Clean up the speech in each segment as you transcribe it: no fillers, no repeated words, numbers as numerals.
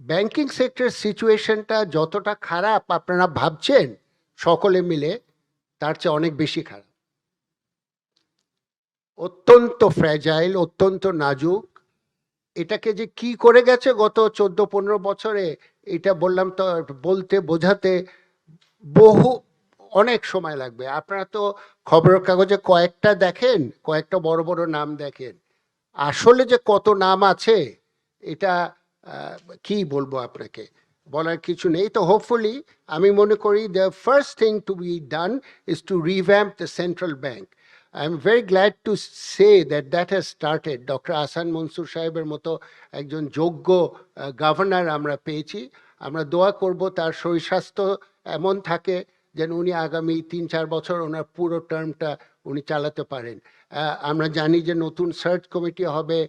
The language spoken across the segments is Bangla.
ব্যাংকিং সেক্টর সিচুয়েশনটা যতটা খারাপ আপনারা ভাবছেন সকলে মিলে, তার চেয়ে অনেক বেশি খারাপ। অত্যন্ত ফ্র্যাজাইল, অত্যন্ত নাজুক। এটাকে যে কি করে গেছে গত 14-15 বছরে, এটা বললাম তো, বলতে বোঝাতে বহু অনেক সময় লাগবে। আপনারা তো খবরের কাগজে কয়েকটা দেখেন, কয়েকটা বড় বড় নাম দেখেন, আসলে যে কত নাম আছে এটা কি বলবো আপনাকে, বলার কিছু নেই। তো হোপফুলি আমি মনে করি the first thing to be done is to revamp the central bank. I am very glad to say that that has started. Doctor Ahsan Mansur সাহেবের মতো একজন যোগ্য গভর্নর আমরা পেয়েছি। আমরা দোয়া করব তার শরীর স্বাস্থ্য এমন থাকে যেন উনি আগামী 3-4 বছর ওনার পুরো টার্মটা উনি চালাতে পারেন। আমরা জানি যে নতুন সার্চ কমিটি হবে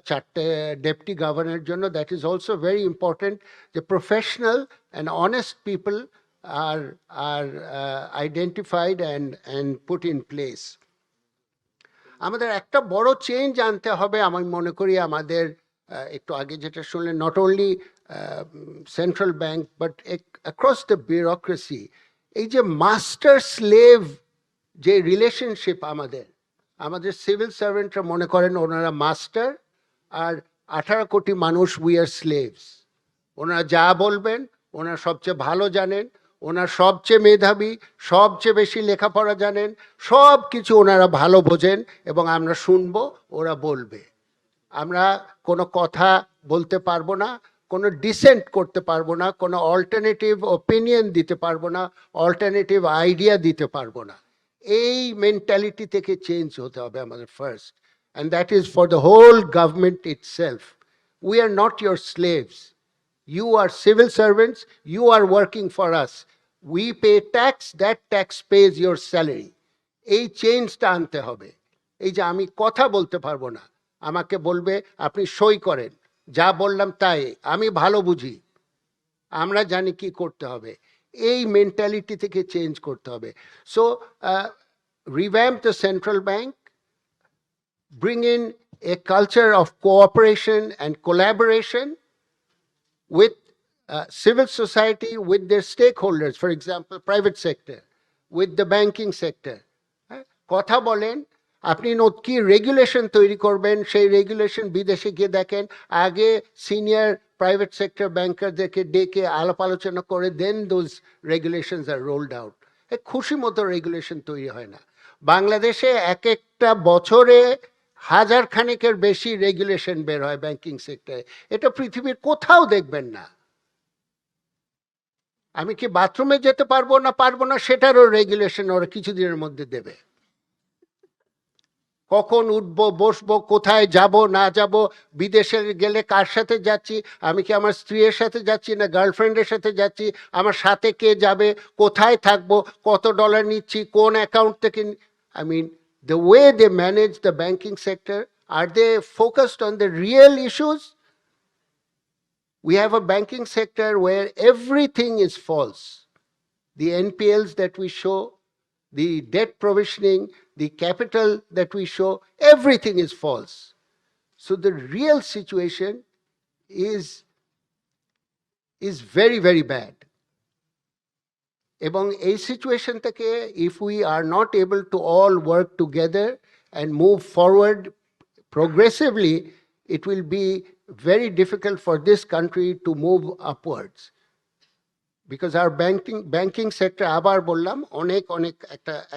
4টে ডেপুটি গভর্নরের জন্য। That is also very important যে professional and honest people are identified and put in place. আমাদের একটা বড় চেঞ্জ আনতে হবে আমি মনে করি। আমাদের একটু আগে যেটা শুনলেন, not only central bank but across the bureaucracy, এই যে মাস্টার স্লেভ যে রিলেশনশিপ আমাদের সিভিল সার্ভেন্টরা মনে করেন ওনারা মাস্টার, আর 18 কোটি মানুষ উই আর স্লেভস। ওনারা যা বলবেন, ওনারা সবচেয়ে ভালো জানেন, ওনার সবচেয়ে মেধাবী, সবচেয়ে বেশি লেখাপড়া জানেন, সব কিছু ওনারা ভালো বোঝেন এবং আমরা শুনবো, ওরা বলবে। আমরা কোনো কথা বলতে পারবো না, কোনো ডিসেন্ট করতে পারবো না, কোনো অল্টারনেটিভ ওপিনিয়ন দিতে পারবো না, অল্টারনেটিভ আইডিয়া দিতে পারবো না। এই মেন্টালিটি থেকে চেঞ্জ হতে হবে আমাদের first, and that is for the whole government itself. We are not your slaves. You are civil servants, you are working for us. We pay tax, that tax pays your salary. এই চেঞ্জটা আনতে হবে। এই যে আমি কথা বলতে পারবো না, আমাকে বলবে আপনি সই করেন, যা বললাম তাই, আমি ভালো বুঝি, আমরা জানি কি করতে হবে। এই মেন্টালিটি থেকে চেঞ্জ করতে হবে। So revamp the central bank, bring in a culture of cooperation and collaboration with civil society, with their stakeholders, for example, private sector, with the banking sector. কথা বলেন, আপনি কি রেগুলেশন তৈরি করবেন, সেই রেগুলেশন বিদেশে গিয়ে দেখেন, আগে সিনিয়র প্রাইভেট সেক্টর ব্যাংকারদেরকে ডেকে আলাপ আলোচনা করে then those regulations are rolled out. খুশি মতো রেগুলেশন তৈরি হয় না। বাংলাদেশে এক একটা বছরে 1000 খানেকের বেশি রেগুলেশন বের হয় ব্যাংকিং সেক্টরে। এটা পৃথিবীর কোথাও দেখবেন না। আমি কি বাথরুমে যেতে পারবো না সেটারও রেগুলেশন ওরা কিছুদিনের মধ্যে দেবে। কখন উঠবো বসবো, কোথায় যাব না যাব, বিদেশে গেলে কার সাথে যাচ্ছি, আমি কি আমার স্ত্রীর সাথে যাচ্ছি না গার্লফ্রেন্ডের সাথে যাচ্ছি, আমার সাথে কে যাবে, কোথায় থাকবো, কত ডলার নিচ্ছি, কোন অ্যাকাউন্ট থেকে। I mean, the way they manage the banking sector, are they focused on the real issues? We have a banking sector where everything is false. The NPLs that we show, the debt provisioning, the capital that we show, everything is false. So the real situation is very, very bad. এবং এই সিচুয়েশন থেকে if we are not able to all work together and move forward progressively, it will be very difficult for this country to move upwards. Because our banking sector, আবার বললাম, অনেক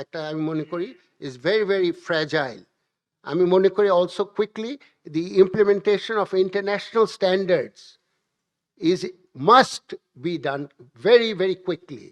একটা আমি মনে করি is very, very fragile. আমি মনে করি also quickly the implementation of international standards must be done very, very quickly.